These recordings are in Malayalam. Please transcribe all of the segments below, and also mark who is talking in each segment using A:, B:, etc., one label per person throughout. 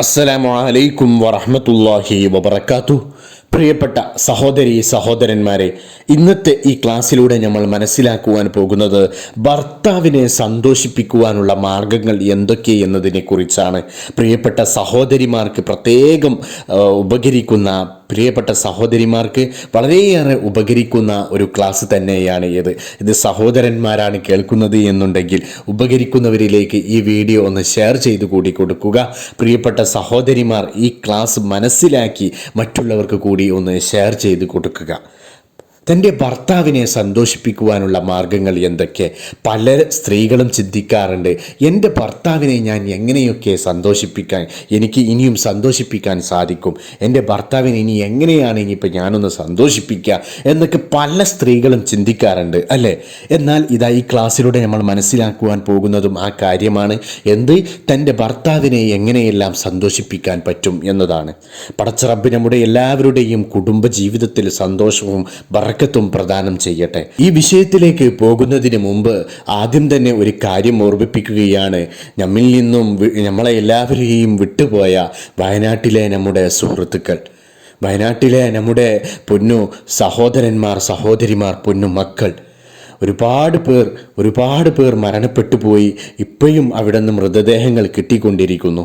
A: അസ്സലാമു അലൈക്കും വറഹ്മത്തുള്ളാഹി വബറകാതുഹു. പ്രിയപ്പെട്ട സഹോദരി സഹോദരന്മാരെ, ഇന്നത്തെ ഈ ക്ലാസ്സിലൂടെ നമ്മൾ മനസ്സിലാക്കുവാൻ പോകുന്നത് ഭർത്താവിനെ സന്തോഷിപ്പിക്കുവാനുള്ള മാർഗങ്ങൾ എന്തൊക്കെ എന്നതിനെ കുറിച്ചാണ്. പ്രിയപ്പെട്ട സഹോദരിമാർക്ക് പ്രത്യേകം ഉപകരിക്കുന്ന പ്രിയപ്പെട്ട സഹോദരിമാർക്ക് വളരെയേറെ ഉപകരിക്കുന്ന ഒരു ക്ലാസ് തന്നെയാണ് ഇത് സഹോദരന്മാരാണ് കേൾക്കുന്നത് എന്നുണ്ടെങ്കിൽ ഉപകരിക്കുന്നവരിലേക്ക് ഈ വീഡിയോ ഒന്ന് ഷെയർ ചെയ്ത് കൂടി കൊടുക്കുക. പ്രിയപ്പെട്ട സഹോദരിമാർ ഈ ക്ലാസ് മനസ്സിലാക്കി മറ്റുള്ളവർക്ക് കൂടി ഒന്ന് ഷെയർ ചെയ്ത് കൊടുക്കുക. തൻ്റെ ഭർത്താവിനെ സന്തോഷിപ്പിക്കുവാനുള്ള മാർഗങ്ങൾ എന്തൊക്കെ? പല സ്ത്രീകളും ചിന്തിക്കാറുണ്ട്, എൻ്റെ ഭർത്താവിനെ ഞാൻ എങ്ങനെയൊക്കെ സന്തോഷിപ്പിക്കാൻ, എനിക്ക് ഇനിയും സന്തോഷിപ്പിക്കാൻ സാധിക്കും, എൻ്റെ ഭർത്താവിനെ ഇനി എങ്ങനെയാണ് ഇനിയിപ്പോൾ ഞാനൊന്ന് സന്തോഷിപ്പിക്കുക എന്നൊക്കെ പല സ്ത്രീകളും ചിന്തിക്കാറുണ്ട് അല്ലേ? എന്നാൽ ഇതാ ഈ ക്ലാസ്സിലൂടെ നമ്മൾ മനസ്സിലാക്കുവാൻ പോകുന്നതും ആ കാര്യമാണ്. തൻ്റെ ഭർത്താവിനെ എങ്ങനെയെല്ലാം സന്തോഷിപ്പിക്കാൻ പറ്റും എന്നതാണ്. പടച്ച റബ്ബ് നമ്മുടെ എല്ലാവരുടെയും കുടുംബ ജീവിതത്തിൽ സന്തോഷവും ബർക്കത്തും പ്രദാനം ചെയ്യട്ടെ. ഈ വിഷയത്തിലേക്ക് പോകുന്നതിന് മുമ്പ് ആദ്യം തന്നെ ഒരു കാര്യം ഓർമ്മിപ്പിക്കുകയാണ്. നമ്മിൽ നിന്നും നമ്മളെ എല്ലാവരെയും വിട്ടുപോയ വയനാട്ടിലെ നമ്മുടെ സുഹൃത്തുക്കൾ, വയനാട്ടിലെ നമ്മുടെ പൊന്നു സഹോദരന്മാർ, സഹോദരിമാർ, പൊന്നു മക്കൾ, ഒരുപാട് പേർ മരണപ്പെട്ടു പോയി. ഇപ്പോഴും അവിടെ നിന്ന് മൃതദേഹങ്ങൾ കിട്ടിക്കൊണ്ടിരിക്കുന്നു.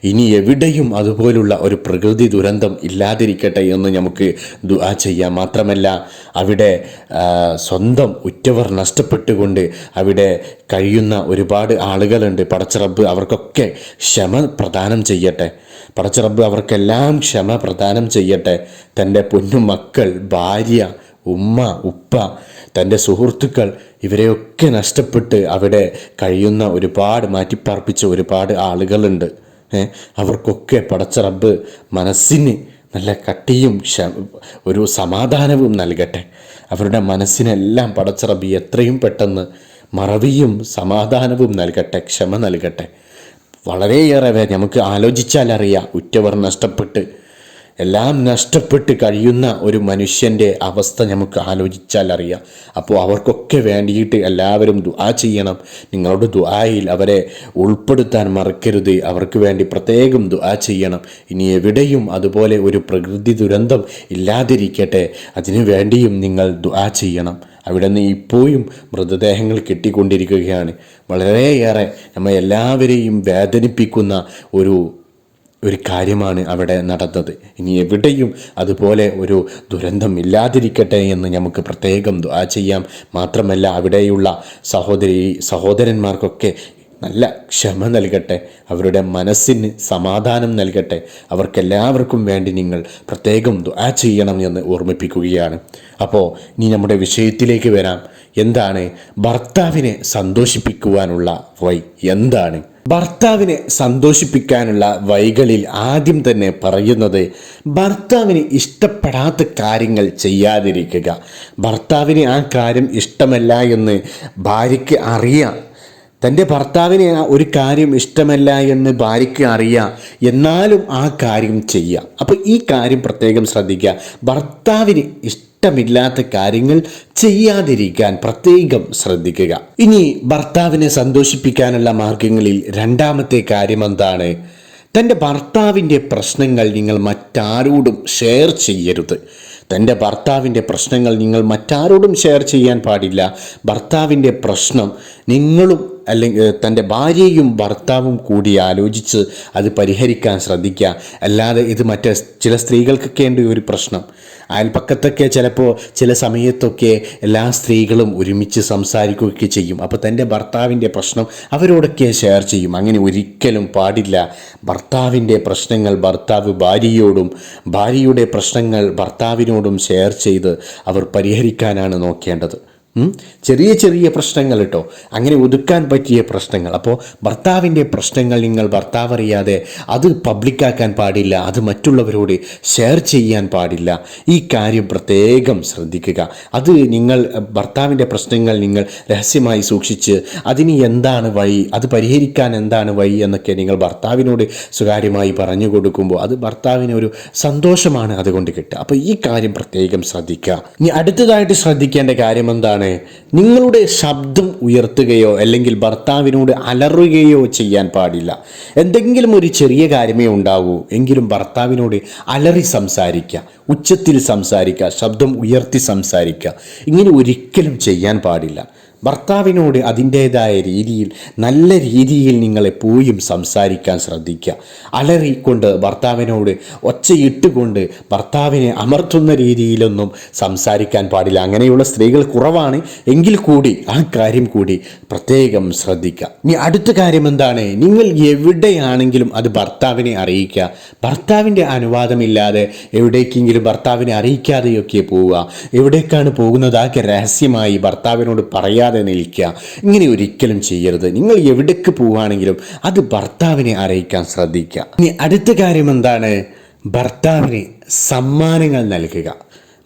A: ഇനി എവിടെയും അതുപോലുള്ള ഒരു പ്രകൃതി ദുരന്തം ഇല്ലാതിരിക്കട്ടെ എന്ന് നമുക്ക് ദുആ ചെയ്യാം. മാത്രമല്ല, അവിടെ സ്വന്തം ഉറ്റവർ നഷ്ടപ്പെട്ടുകൊണ്ട് അവിടെ കഴിയുന്ന ഒരുപാട് ആളുകളുണ്ട്. പടച്ച റബ്ബ് അവർക്കൊക്കെ ക്ഷമ പ്രദാനം ചെയ്യട്ടെ. പടച്ച റബ്ബ് അവർക്കെല്ലാം ക്ഷമ പ്രദാനം ചെയ്യട്ടെ. തൻ്റെ പൊന്നു മക്കൾ, ഭാര്യ, ഉമ്മ, ഉപ്പ, തൻ്റെ സുഹൃത്തുക്കൾ, ഇവരെയൊക്കെ നഷ്ടപ്പെട്ട് അവിടെ കഴിയുന്ന മാറ്റിപ്പാർപ്പിച്ച ഒരുപാട് ആളുകളുണ്ട്. അവർക്കൊക്കെ പടച്ച റബ്ബ് മനസ്സിന് നല്ല കട്ടിയും ഒരു സമാധാനവും നൽകട്ടെ. അവരുടെ മനസ്സിനെല്ലാം പടച്ച റബ്ബ് എത്രയും പെട്ടെന്ന് മറവിയും സമാധാനവും നൽകട്ടെ, ക്ഷമ നൽകട്ടെ. വളരെയേറെ നമുക്ക് ആലോചിച്ചാൽ അറിയാം, ഉറ്റവർ നഷ്ടപ്പെട്ട് എല്ലാം നഷ്ടപ്പെട്ട് കഴിയുന്ന ഒരു മനുഷ്യൻ്റെ അവസ്ഥ നമുക്ക് ആലോചിച്ചാൽ അറിയാം. അപ്പോൾ അവർക്കൊക്കെ വേണ്ടിയിട്ട് എല്ലാവരും ദുആ ചെയ്യണം. നിങ്ങളുടെ ദുആയിൽ അവരെ ഉൾപ്പെടുത്താൻ മറക്കരുത്. അവർക്ക് വേണ്ടി പ്രത്യേകം ദുആ ചെയ്യണം. ഇനി എവിടെയും അതുപോലെ ഒരു പ്രകൃതി ദുരന്തം ഇല്ലാതിരിക്കട്ടെ, അതിനു വേണ്ടിയും നിങ്ങൾ ദുആ ചെയ്യണം. അവിടെ നിന്ന് ഇപ്പോഴും മൃതദേഹങ്ങൾ കിട്ടിക്കൊണ്ടിരിക്കുകയാണ്. വളരെയേറെ നമ്മെ എല്ലാവരെയും വേദനിപ്പിക്കുന്ന ഒരു കാര്യമാണ് അവിടെ നടന്നത്. ഇനി എവിടെയും അതുപോലെ ഒരു ദുരന്തം ഇല്ലാതിരിക്കട്ടെ എന്ന് നമുക്ക് പ്രത്യേകം ദുആ ചെയ്യാം. മാത്രമല്ല, അവിടെയുള്ള സഹോദരന്മാർക്കൊക്കെ നല്ല ക്ഷമ നൽകട്ടെ, അവരുടെ മനസ്സിന് സമാധാനം നൽകട്ടെ. അവർക്കെല്ലാവർക്കും വേണ്ടി നിങ്ങൾ പ്രത്യേകം ദുആ ചെയ്യണം എന്ന് ഓർമ്മിപ്പിക്കുകയാണ്. അപ്പോൾ ഇനി നമ്മുടെ വിഷയത്തിലേക്ക് വരാം. എന്താണ് ഭർത്താവിനെ സന്തോഷിപ്പിക്കുവാനുള്ള വഴി? എന്താണ് ഭർത്താവിനെ സന്തോഷിപ്പിക്കാനുള്ള വഴികളിൽ ആദ്യം തന്നെ പറയുന്നത്, ഭർത്താവിന് ഇഷ്ടപ്പെടാത്ത കാര്യങ്ങൾ ചെയ്യാതിരിക്കുക. ഭർത്താവിന് ആ കാര്യം ഇഷ്ടമല്ല എന്ന് ഭാര്യയ്ക്ക് അറിയാം. തൻ്റെ ഭർത്താവിന് ഒരു കാര്യം ഇഷ്ടമല്ല എന്ന് ഭാര്യയ്ക്ക് അറിയാം, എന്നാലും ആ കാര്യം ചെയ്യുക. അപ്പോൾ ഈ കാര്യം പ്രത്യേകം ശ്രദ്ധിക്കുക. ഭർത്താവിന് ഇഷ്ടമില്ലാത്ത കാര്യങ്ങൾ ചെയ്യാതിരിക്കാൻ പ്രത്യേകം ശ്രദ്ധിക്കുക. ഇനി ഭർത്താവിനെ സന്തോഷിപ്പിക്കാനുള്ള മാർഗങ്ങളിൽ രണ്ടാമത്തെ കാര്യം എന്താണ്? തൻ്റെ ഭർത്താവിൻ്റെ പ്രശ്നങ്ങൾ നിങ്ങൾ മറ്റാരോടും ഷെയർ ചെയ്യരുത്. തൻ്റെ ഭർത്താവിൻ്റെ പ്രശ്നങ്ങൾ നിങ്ങൾ മറ്റാരോടും ഷെയർ ചെയ്യാൻ പാടില്ല. ഭർത്താവിൻ്റെ പ്രശ്നം നിങ്ങളും അല്ലെങ്കിൽ തൻ്റെ ഭാര്യയും ഭർത്താവും കൂടി ആലോചിച്ച് അത് പരിഹരിക്കാൻ ശ്രദ്ധിക്കുക. അല്ലാതെ ഇത് ചില സ്ത്രീകൾക്കൊക്കെ ഉണ്ട് ഒരു പ്രശ്നം. അയൽപ്പക്കത്തൊക്കെ ചിലപ്പോൾ ചില സമയത്തൊക്കെ എല്ലാ സ്ത്രീകളും ഒരുമിച്ച് സംസാരിക്കുകയൊക്കെ ചെയ്യും. അപ്പോൾ തൻ്റെ ഭർത്താവിൻ്റെ പ്രശ്നം അവരോടൊക്കെ ഷെയർ ചെയ്യും. അങ്ങനെ ഒരിക്കലും പാടില്ല. ഭർത്താവിൻ്റെ പ്രശ്നങ്ങൾ ഭർത്താവ് ഭാര്യയോടും, ഭാര്യയുടെ പ്രശ്നങ്ങൾ ഭർത്താവിനോടും ഷെയർ ചെയ്ത് അവർ പരിഹരിക്കാനാണ് നോക്കേണ്ടത്. ചെറിയ ചെറിയ പ്രശ്നങ്ങൾ കേട്ടോ, അങ്ങനെ ഒതുക്കാൻ പറ്റിയ പ്രശ്നങ്ങൾ. അപ്പോൾ ഭർത്താവിൻ്റെ പ്രശ്നങ്ങൾ നിങ്ങൾ ഭർത്താവ് അറിയാതെ അത് പബ്ലിക്കാക്കാൻ പാടില്ല, അത് മറ്റുള്ളവരോട് ഷെയർ ചെയ്യാൻ പാടില്ല. ഈ കാര്യം പ്രത്യേകം ശ്രദ്ധിക്കുക. അത് നിങ്ങൾ ഭർത്താവിൻ്റെ പ്രശ്നങ്ങൾ നിങ്ങൾ രഹസ്യമായി സൂക്ഷിച്ച് അതിന് എന്താണ് വഴി, അത് പരിഹരിക്കാൻ എന്താണ് വഴി എന്നൊക്കെ നിങ്ങൾ ഭർത്താവിനോട് സ്വകാര്യമായി പറഞ്ഞു കൊടുക്കുമ്പോൾ അത് ഭർത്താവിന് ഒരു സന്തോഷമാണ് അതുകൊണ്ട് കിട്ടുക. അപ്പോൾ ഈ കാര്യം പ്രത്യേകം ശ്രദ്ധിക്കുക. ഇനി അടുത്തതായിട്ട് ശ്രദ്ധിക്കേണ്ട കാര്യം എന്താണ്? എന്താണ്, നിങ്ങളുടെ ശബ്ദം ഉയർത്തുകയോ അല്ലെങ്കിൽ ഭർത്താവിനോട് അലറുകയോ ചെയ്യാൻ പാടില്ല. എന്തെങ്കിലും ഒരു ചെറിയ കാര്യമേ ഉണ്ടാകൂ എങ്കിലും ഭർത്താവിനോട് അലറി സംസാരിക്കുക, ഉച്ചത്തിൽ സംസാരിക്കുക, ശബ്ദം ഉയർത്തി സംസാരിക്കുക. ഇങ്ങനെ ഒരിക്കലും ചെയ്യാൻ പാടില്ല. ഭർത്താവിനോട് അതിൻ്റേതായ രീതിയിൽ നല്ല രീതിയിൽ നിങ്ങളെപ്പോഴും സംസാരിക്കാൻ ശ്രദ്ധിക്കുക. അലറിക്കൊണ്ട് ഭർത്താവിനോട് ഒച്ചയിട്ടുകൊണ്ട് ഭർത്താവിനെ അമർത്തുന്ന രീതിയിലൊന്നും സംസാരിക്കാൻ പാടില്ല. അങ്ങനെയുള്ള സ്ത്രീകൾ കുറവാണ്, എങ്കിൽ കൂടി ആ കാര്യം കൂടി പ്രത്യേകം ശ്രദ്ധിക്കുക. ഇനി അടുത്ത കാര്യം എന്താണ്, നിങ്ങൾ എവിടെയാണെങ്കിലും അത് ഭർത്താവിനെ അറിയിക്കുക. ഭർത്താവിൻ്റെ അനുവാദമില്ലാതെ എവിടേക്കെങ്കിലും ഭർത്താവിനെ അറിയിക്കാതെയൊക്കെ പോവുക. എവിടേക്കാണ് പോകുന്നത് ആകെ രഹസ്യമായി ഭർത്താവിനോട് പറയാതെ നിൽക്കുക. ഇങ്ങനെ ഒരിക്കലും ചെയ്യരുത്. നിങ്ങൾ എവിടേക്ക് പോവുകയാണെങ്കിലും അത് ഭർത്താവിനെ അറിയിക്കാൻ ശ്രദ്ധിക്കുക. ഇനി അടുത്ത കാര്യം എന്താണ്, ഭർത്താവിന് സമ്മാനങ്ങൾ നൽകുക.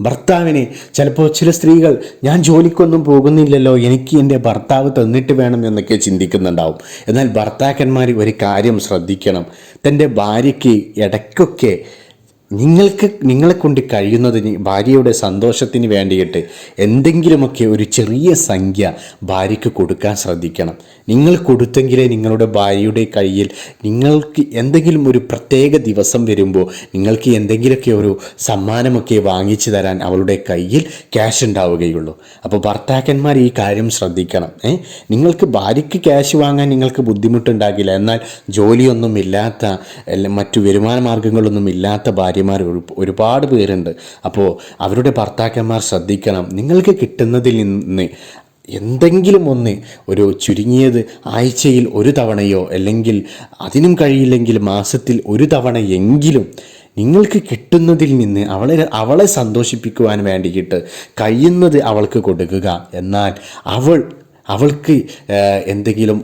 A: ഭർത്താവിന് ചിലപ്പോൾ ചില സ്ത്രീകൾ ഞാൻ ജോലിക്കൊന്നും പോകുന്നില്ലല്ലോ, എനിക്ക് എൻ്റെ ഭർത്താവ് തന്നിട്ട് വേണം എന്നൊക്കെ ചിന്തിക്കുന്നുണ്ടാവും. എന്നാൽ ഭർത്താക്കന്മാർ ഒരു കാര്യം ശ്രദ്ധിക്കണം, തൻ്റെ ഭാര്യയ്ക്ക് ഇടയ്ക്കൊക്കെ നിങ്ങളെ കൊണ്ട് കഴിയുന്നതിന് ഭാര്യയുടെ സന്തോഷത്തിന് വേണ്ടിയിട്ട് എന്തെങ്കിലുമൊക്കെ ഒരു ചെറിയ സംഖ്യ ഭാര്യയ്ക്ക് കൊടുക്കാൻ ശ്രദ്ധിക്കണം. നിങ്ങൾ കൊടുത്തെങ്കിലേ നിങ്ങളുടെ ഭാര്യയുടെ കയ്യിൽ നിങ്ങൾക്ക് എന്തെങ്കിലും ഒരു പ്രത്യേക ദിവസം വരുമ്പോൾ നിങ്ങൾക്ക് എന്തെങ്കിലുമൊക്കെ ഒരു സമ്മാനമൊക്കെ വാങ്ങിച്ചു തരാൻ അവളുടെ കയ്യിൽ ക്യാഷ് ഉണ്ടാവുകയുള്ളൂ. അപ്പോൾ ഭർത്താക്കന്മാർ ഈ കാര്യം ശ്രദ്ധിക്കണം. നിങ്ങൾക്ക് ഭാര്യയ്ക്ക് ക്യാഷ് വാങ്ങാൻ നിങ്ങൾക്ക് ബുദ്ധിമുട്ടുണ്ടാകില്ല, എന്നാൽ ജോലിയൊന്നും ഇല്ലാത്ത മറ്റു വരുമാന മാർഗങ്ങളൊന്നും ഇല്ലാത്ത ഭാര്യമാർ ഒരുപാട് പേരുണ്ട്. അപ്പോൾ അവരുടെ ഭർത്താക്കന്മാർ ശ്രദ്ധിക്കണം, നിങ്ങൾക്ക് കിട്ടുന്നതിൽ നിന്ന് എന്തെങ്കിലും ഒന്ന് ഒരു ചുരുങ്ങിയത് ആഴ്ചയിൽ ഒരു തവണയോ അല്ലെങ്കിൽ അതിനും കഴിയില്ലെങ്കിൽ മാസത്തിൽ ഒരു തവണയെങ്കിലും നിങ്ങൾക്ക് കിട്ടുന്നതിൽ നിന്ന് അവളെ സന്തോഷിപ്പിക്കുവാൻ വേണ്ടിയിട്ട് കഴിയുന്നത് അവൾക്ക് കൊടുക്കുക. എന്നാൽ അവൾക്ക് എന്തെങ്കിലും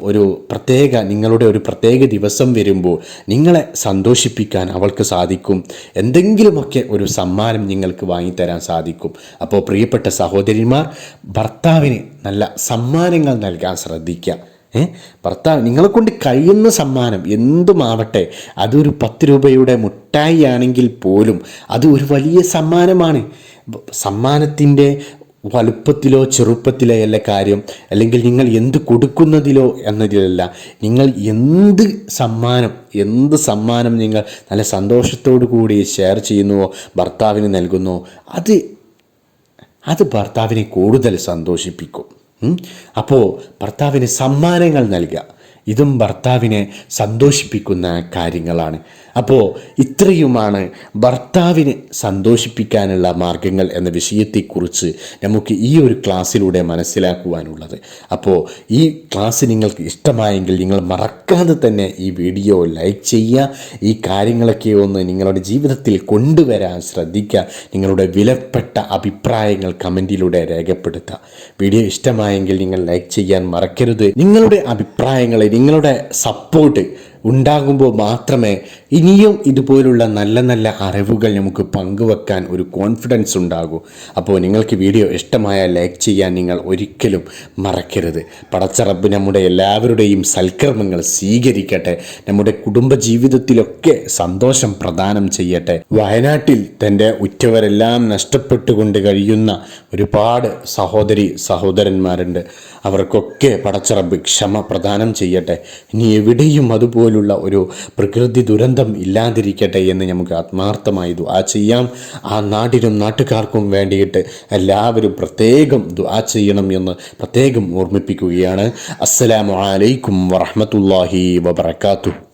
A: നിങ്ങളുടെ ഒരു പ്രത്യേക ദിവസം വരുമ്പോൾ നിങ്ങളെ സന്തോഷിപ്പിക്കാൻ അവൾക്ക് സാധിക്കും. എന്തെങ്കിലുമൊക്കെ ഒരു സമ്മാനം നിങ്ങൾക്ക് വാങ്ങിത്തരാൻ സാധിക്കും. അപ്പോൾ പ്രിയപ്പെട്ട സഹോദരിമാർ, ഭർത്താവിന് നല്ല സമ്മാനങ്ങൾ നൽകാൻ ശ്രദ്ധിക്കുക. ഭർത്താവ് നിങ്ങളെ കൊണ്ട് കഴിയുന്ന സമ്മാനം എന്തുമാവട്ടെ, അതൊരു 10 രൂപയുടെ മുട്ടായി ആണെങ്കിൽ പോലും അത് ഒരു വലിയ സമ്മാനമാണ്. സമ്മാനത്തിൻ്റെ വലുപ്പത്തിലോ ചെറുപ്പത്തിലോ അല്ല കാര്യം, അല്ലെങ്കിൽ നിങ്ങൾ എന്ത് കൊടുക്കുന്നതിലോ എന്നതിലല്ല. നിങ്ങൾ എന്ത് സമ്മാനം നിങ്ങൾ നല്ല സന്തോഷത്തോടു കൂടി ഷെയർ ചെയ്യുന്നുവോ, ഭർത്താവിന് നൽകുന്നുവോ, അത് ഭർത്താവിനെ കൂടുതൽ സന്തോഷിപ്പിക്കും. അപ്പോൾ ഭർത്താവിന് സമ്മാനങ്ങൾ നൽകുക, ഇതും ഭർത്താവിനെ സന്തോഷിപ്പിക്കുന്ന കാര്യങ്ങളാണ്. അപ്പോൾ ഇത്രയുമാണ് ഭർത്താവിനെ സന്തോഷിപ്പിക്കാനുള്ള മാർഗങ്ങൾ എന്ന വിഷയത്തെക്കുറിച്ച് നമുക്ക് ഈ ഒരു ക്ലാസ്സിലൂടെ മനസ്സിലാക്കുവാനുള്ളത്. അപ്പോൾ ഈ ക്ലാസ് നിങ്ങൾക്ക് ഇഷ്ടമായെങ്കിൽ നിങ്ങൾ മറക്കാതെ തന്നെ ഈ വീഡിയോ ലൈക്ക് ചെയ്യുക. ഈ കാര്യങ്ങളൊക്കെ ഒന്ന് നിങ്ങളുടെ ജീവിതത്തിൽ കൊണ്ടുവരാൻ ശ്രദ്ധിക്കുക. നിങ്ങളുടെ വിലപ്പെട്ട അഭിപ്രായങ്ങൾ കമൻറ്റിലൂടെ രേഖപ്പെടുത്തുക. വീഡിയോ ഇഷ്ടമായെങ്കിൽ നിങ്ങൾ ലൈക്ക് ചെയ്യാൻ മറക്കരുത്. നിങ്ങളുടെ അഭിപ്രായങ്ങളെ, നിങ്ങളുടെ സപ്പോർട്ട് ഉണ്ടാകുമ്പോൾ മാത്രമേ ഇനിയും ഇതുപോലുള്ള നല്ല നല്ല അറിവുകൾ നമുക്ക് പങ്കുവെക്കാൻ ഒരു കോൺഫിഡൻസ് ഉണ്ടാകൂ. അപ്പോൾ നിങ്ങൾക്ക് വീഡിയോ ഇഷ്ടമായാൽ ലൈക്ക് ചെയ്യാൻ നിങ്ങൾ ഒരിക്കലും മറക്കരുത്. പടച്ച റബ്ബ് നമ്മുടെ എല്ലാവരുടെയും സൽക്കർമ്മങ്ങൾ സ്വീകരിക്കട്ടെ, നമ്മുടെ കുടുംബജീവിതത്തിലൊക്കെ സന്തോഷം പ്രദാനം ചെയ്യട്ടെ. വയനാട്ടിൽ തൻ്റെ ഉറ്റവരെല്ലാം നഷ്ടപ്പെട്ടുകൊണ്ട് കഴിയുന്ന ഒരുപാട് സഹോദരന്മാരുണ്ട്. അവർക്കൊക്കെ പടച്ച റബ്ബ് ക്ഷമ പ്രദാനം ചെയ്യട്ടെ. ഇനി എവിടെയും അതുപോലുള്ള ഒരു പ്രകൃതി ദുരന്തം ഇല്ലാതിരിക്കട്ടെ എന്ന് നമുക്ക് ആത്മാർത്ഥമായി ദുആ ചെയ്യാം. ആ നാടിനും നാട്ടുകാർക്കും വേണ്ടിയിട്ട് എല്ലാവരും പ്രത്യേകം ദുആ ചെയ്യണം എന്ന് പ്രത്യേകം ഓർമ്മിപ്പിക്കുകയാണ്. അസ്സലാമു അലൈക്കും വറഹ്മത്തുള്ളാഹി വബറകാതുഹു.